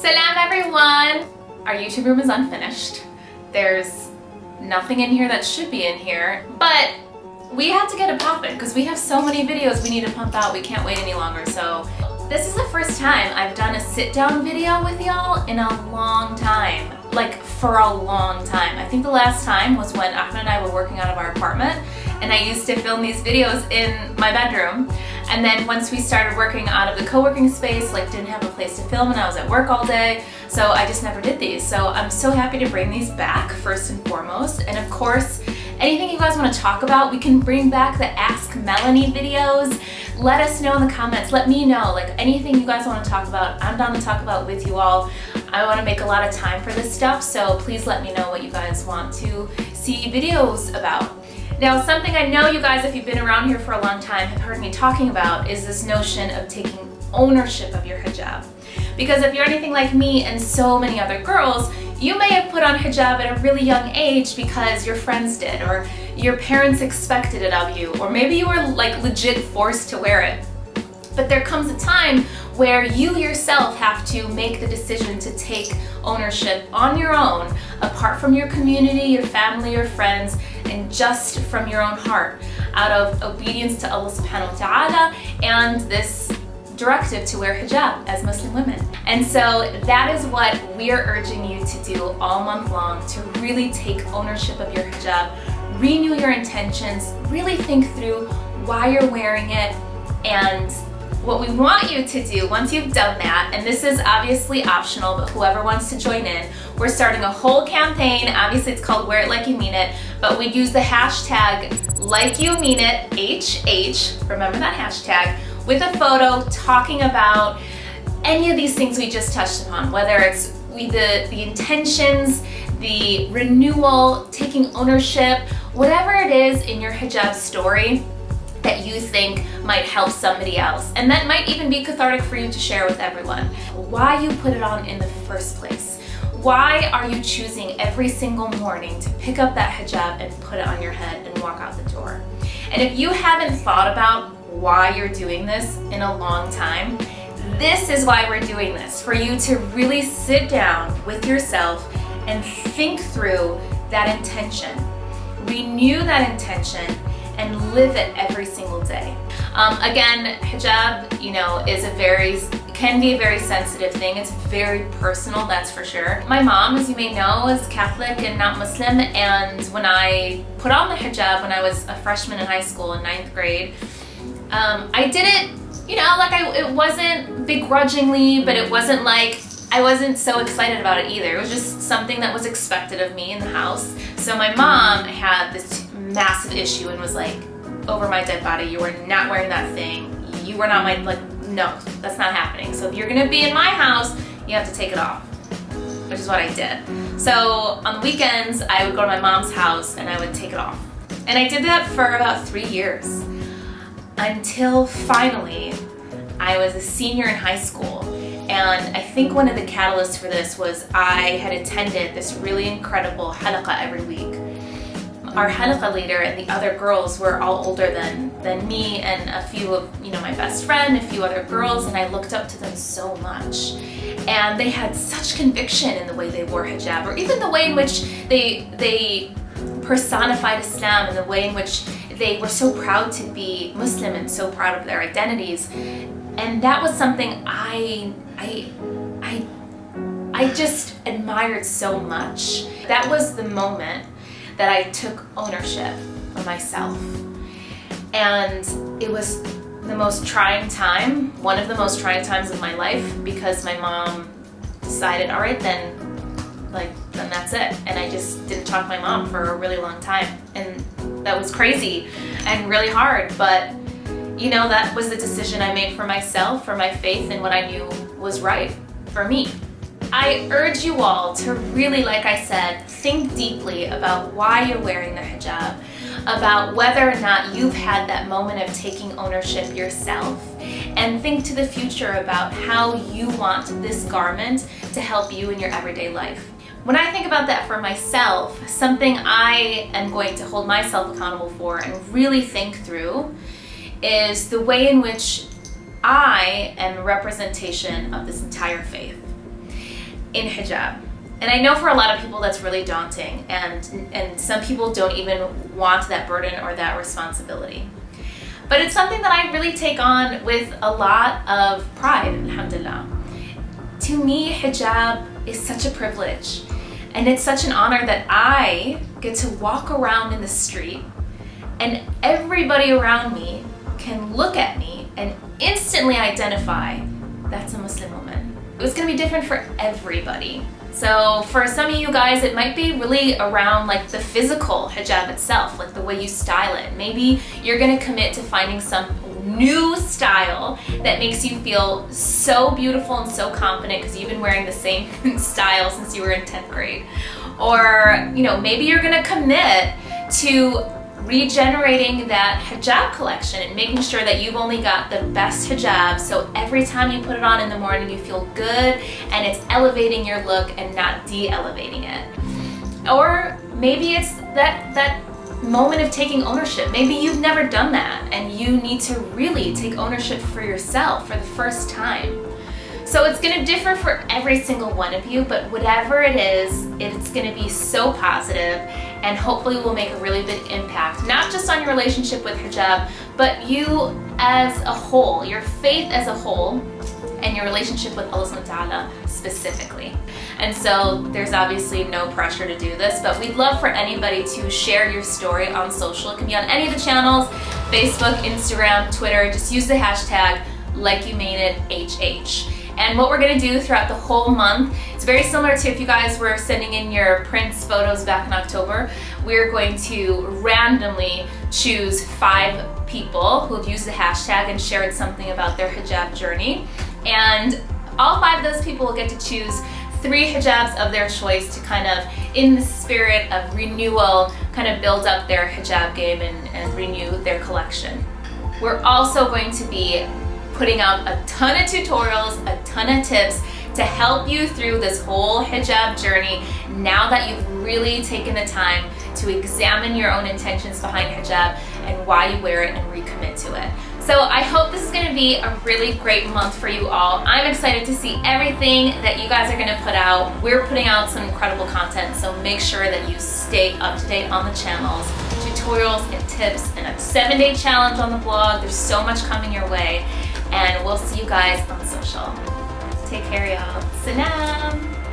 Salam everyone! Our YouTube room is unfinished. There's nothing in here that should be in here, but we had to get it popping because we have so many videos we need to pump out. We can't wait any longer. So this is the first time I've done a sit-down video with y'all in a long time. Like, for a long time. I think the last time was when Ahmed and I were working out of our apartment, and I used to film these videos in my bedroom. And then once we started working out of the co-working space, like didn't have a place to film and I was at work all day, so I just never did these. So I'm so happy to bring these back first and foremost. And of course, anything you guys want to talk about, we can bring back the Ask Melanie videos. Let us know in the comments. Let me know, like anything you guys want to talk about, I'm down to talk about with you all. I want to make a lot of time for this stuff, so please let me know what you guys want to see videos about. Now, something I know you guys, if you've been around here for a long time, have heard me talking about is this notion of taking ownership of your hijab. Because if you're anything like me and so many other girls, you may have put on hijab at a really young age because your friends did, or your parents expected it of you, or maybe you were like legit forced to wear it. But there comes a time where you yourself have to make the decision to take ownership on your own, apart from your community, your family, your friends, and just from your own heart, out of obedience to Allah subhanahu wa ta'ala and this directive to wear hijab as Muslim women. And so that is what we're urging you to do all month long, to really take ownership of your hijab, renew your intentions, really think through why you're wearing it. And what we want you to do once you've done that, and this is obviously optional, but whoever wants to join in, we're starting a whole campaign. Obviously it's called Wear It Like You Mean It, but we use the hashtag Like You Mean It, HH, remember that hashtag, with a photo talking about any of these things we just touched upon, whether it's the intentions, the renewal, taking ownership, whatever it is in your hijab story that you think might help somebody else. And that might even be cathartic for you to share with everyone. Why you put it on in the first place. Why are you choosing every single morning to pick up that hijab and put it on your head and walk out the door? And if you haven't thought about why you're doing this in a long time, this is why we're doing this. For you to really sit down with yourself and think through that intention. Renew that intention and live it every single day. Again, hijab, can be a very sensitive thing. It's very personal, that's for sure. My mom, as you may know, is Catholic and not Muslim, and when I put on the hijab when I was a freshman in high school in 9th grade, I did it, it wasn't begrudgingly, but it wasn't like, I wasn't so excited about it either. It was just something that was expected of me in the house. So my mom had this massive issue and was like, over my dead body, you are not wearing that thing. You are not no, that's not happening. So if you're gonna be in my house, you have to take it off, which is what I did. So on the weekends, I would go to my mom's house and I would take it off. And I did that for about 3 years until finally I was a senior in high school. And I think one of the catalysts for this was I had attended this really incredible halaqah every week. Our halaqah leader and the other girls were all older than me and a few of, my best friend, a few other girls, and I looked up to them so much. And they had such conviction in the way they wore hijab, or even the way in which they personified Islam, and the way in which they were so proud to be Muslim and so proud of their identities. And that was something I just admired so much. That was the moment that I took ownership of myself. And it was the most trying time, one of the most trying times of my life, because my mom decided, all right, then that's it. And I just didn't talk to my mom for a really long time. And that was crazy and really hard, but that was the decision I made for myself, for my faith, and what I knew was right for me. I urge you all to really, like I said, think deeply about why you're wearing the hijab, about whether or not you've had that moment of taking ownership yourself, and think to the future about how you want this garment to help you in your everyday life. When I think about that for myself, something I am going to hold myself accountable for and really think through is the way in which I am a representation of this entire faith. in hijab. And I know for a lot of people that's really daunting, and some people don't even want that burden or that responsibility. But it's something that I really take on with a lot of pride, alhamdulillah. To me, hijab is such a privilege, and it's such an honor that I get to walk around in the street and everybody around me can look at me and instantly identify that's a Muslim woman. It was gonna be different for everybody. So for some of you guys, it might be really around like the physical hijab itself, like the way you style it. Maybe you're gonna commit to finding some new style that makes you feel so beautiful and so confident because you've been wearing the same style since you were in 10th grade. Or, you know, maybe you're gonna commit to regenerating that hijab collection and making sure that you've only got the best hijab, so every time you put it on in the morning you feel good and it's elevating your look and not de-elevating it. Or maybe it's that moment of taking ownership. Maybe you've never done that and you need to really take ownership for yourself for the first time. So it's gonna differ for every single one of you, but whatever it is, it's gonna be so positive and hopefully will make a really big impact, not just on your relationship with hijab, but you as a whole, your faith as a whole, and your relationship with Allah subhanahu wa ta'ala specifically. And so there's obviously no pressure to do this, but we'd love for anybody to share your story on social. It can be on any of the channels, Facebook, Instagram, Twitter. Just use the hashtag LikeYouMadeIt HH. And what we're gonna do throughout the whole month, it's very similar to if you guys were sending in your Prince photos back in October. We're going to randomly choose 5 people who have used the hashtag and shared something about their hijab journey. And all 5 of those people will get to choose 3 hijabs of their choice to kind of, in the spirit of renewal, kind of build up their hijab game and renew their collection. We're also going to be putting out a ton of tutorials, a ton of tips to help you through this whole hijab journey now that you've really taken the time to examine your own intentions behind hijab and why you wear it and recommit to it. So I hope this is going to be a really great month for you all. I'm excited to see everything that you guys are going to put out. We're putting out some incredible content, so make sure that you stay up to date on the channels, tutorials and tips, and a 7-day challenge on the blog. There's so much coming your way. And we'll see you guys on social. Take care, y'all. Salam.